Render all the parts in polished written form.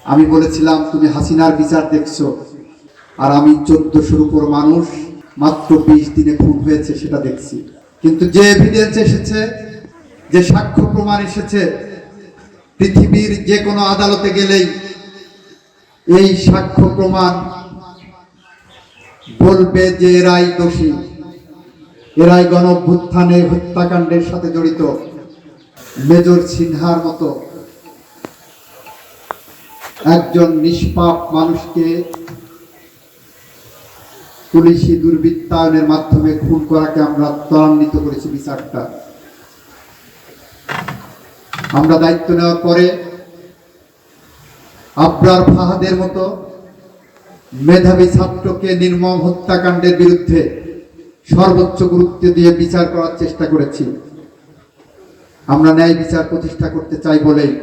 আমি বলেছিলাম তুমি হাসিনার বিচার দেখছো, আর আমি 1400-র উপর মানুষ মাত্র 20 দিনে খুন হয়েছে সেটা দেখছি। কিন্তু যে এভিডেন্স এসেছে, যে সাক্ষ্য প্রমাণ এসেছে, পৃথিবীর যে কোনো আদালতে গেলেই এই সাক্ষ্য প্রমাণ বলবে যে এরাই দোষী, এরাই গণঅভ্যুত্থানে হত্যাকাণ্ডের সাথে জড়িত। মেজর সিনহার মতো একজন নিষ্পাপ মানুষকে পুলিশি দুর্বৃত্তায়নের মাধ্যমে খুন করাকে আমরা ত্বরান্বিত করেছি বিচারটা। আমরা দায়িত্ব নেওয়ার পরে আবরার ফাহাদের মতো মেধাবী ছাত্রকে নির্মম হত্যাকাণ্ডের বিরুদ্ধে সর্বোচ্চ গুরুত্ব দিয়ে বিচার করার চেষ্টা করেছি। আমরা ন্যায় বিচার প্রতিষ্ঠা করতে চাই বলেই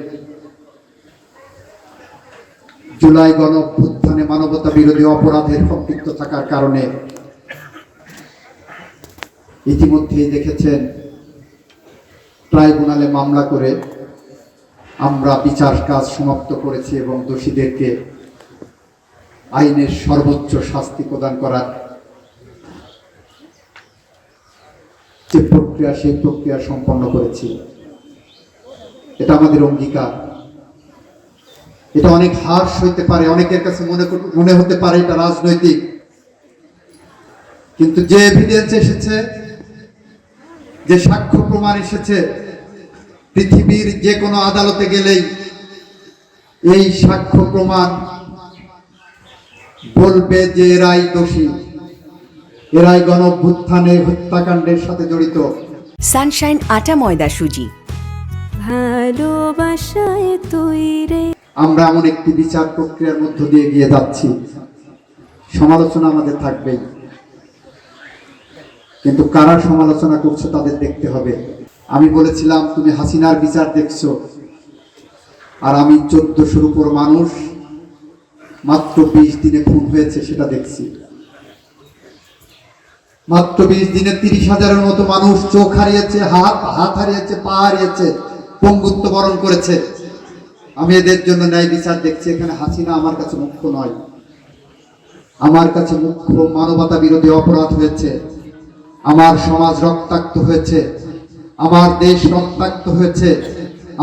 জুলাই গণঅভ্যুত্থানে মানবতা বিরোধী অপরাধের সম্পৃক্ত থাকার কারণে ইতিমধ্যেই দেখেছেন ট্রাইব্যুনালে মামলা করে আমরা বিচার কাজ সমাপ্ত করেছি এবং দোষীদেরকে আইনের সর্বোচ্চ শাস্তি প্রদান করার যে প্রক্রিয়া, সেই প্রক্রিয়া সম্পন্ন করেছি। এটা আমাদের অঙ্গীকার। এটা অনেক হার্শ হইতে পারে, অনেকের কাছে মনে হতে পারে এটা রাজনৈতিক, কিন্তু যে এভিডেন্স এসেছে, যে সাক্ষ্য প্রমাণ এসেছে, পৃথিবীর যে কোনো আদালতে গেলেই এই সাক্ষ্য প্রমাণ বলবে যে এরাই দোষী, এরাই গণঅভ্যুত্থানে হত্যাকাণ্ডের সাথে জড়িত। সানশাইন আটা ময়দা সুজি, ভালোবাসায় তৈরি। আমরা এমন একটি বিচার প্রক্রিয়ার মধ্য দিয়ে গিয়ে যাচ্ছি। সমালোচনা আমাদের থাকবেই, কিন্তু কারা সমালোচনা করছে তাদের দেখতে হবে। আমি বলেছিলাম তুমি হাসিনার বিচার দেখছো, আর আমি 1400-র উপর মানুষ মাত্র 20 দিনে খুন হয়েছে সেটা দেখছি। মাত্র 20 দিনে 30,000-এর মতো মানুষ চোখ হারিয়েছে, হাত হারিয়েছে, পা হারিয়েছে, পঙ্গুত্ব বরণ করেছে। আমি এদের জন্য ন্যায় বিচার দেখছি। এখানে হাসিনা আমার কাছে মুখ্য নয়, আমার কাছে মুখ্য মানবতা বিরোধী অপরাধ হয়েছে, আমার সমাজ রক্তাক্ত হয়েছে, আমার দেশ রক্তাক্ত হয়েছে,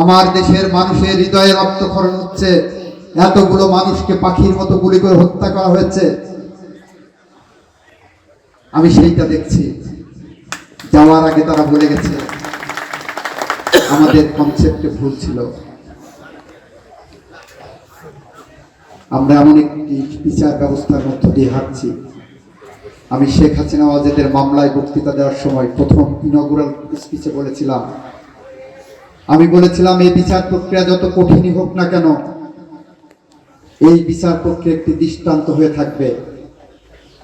আমার দেশের মানুষের হৃদয়ে রক্তক্ষরণ হচ্ছে, এতগুলো মানুষকে পাখির মতো গুলি করে হত্যা করা হয়েছে। আমি সেইটা দেখছি। যাওয়ার আগে তারা বলে গেছে আমাদের কনসেপ্টে ভুল ছিল। আমরা এমন একটি বিচার ব্যবস্থার মধ্য দিয়ে হাঁটছি। আমি শেখ হাসিনা ওয়াজেদের মামলায় বক্তৃতা দেওয়ার সময় প্রথম ইনগুরাল স্পিচে বলেছিলাম, আমি বলেছিলাম এই বিচার প্রক্রিয়া যত কঠিনই হোক না কেন, এই বিচার প্রক্রিয়া একটি দৃষ্টান্ত হয়ে থাকবে।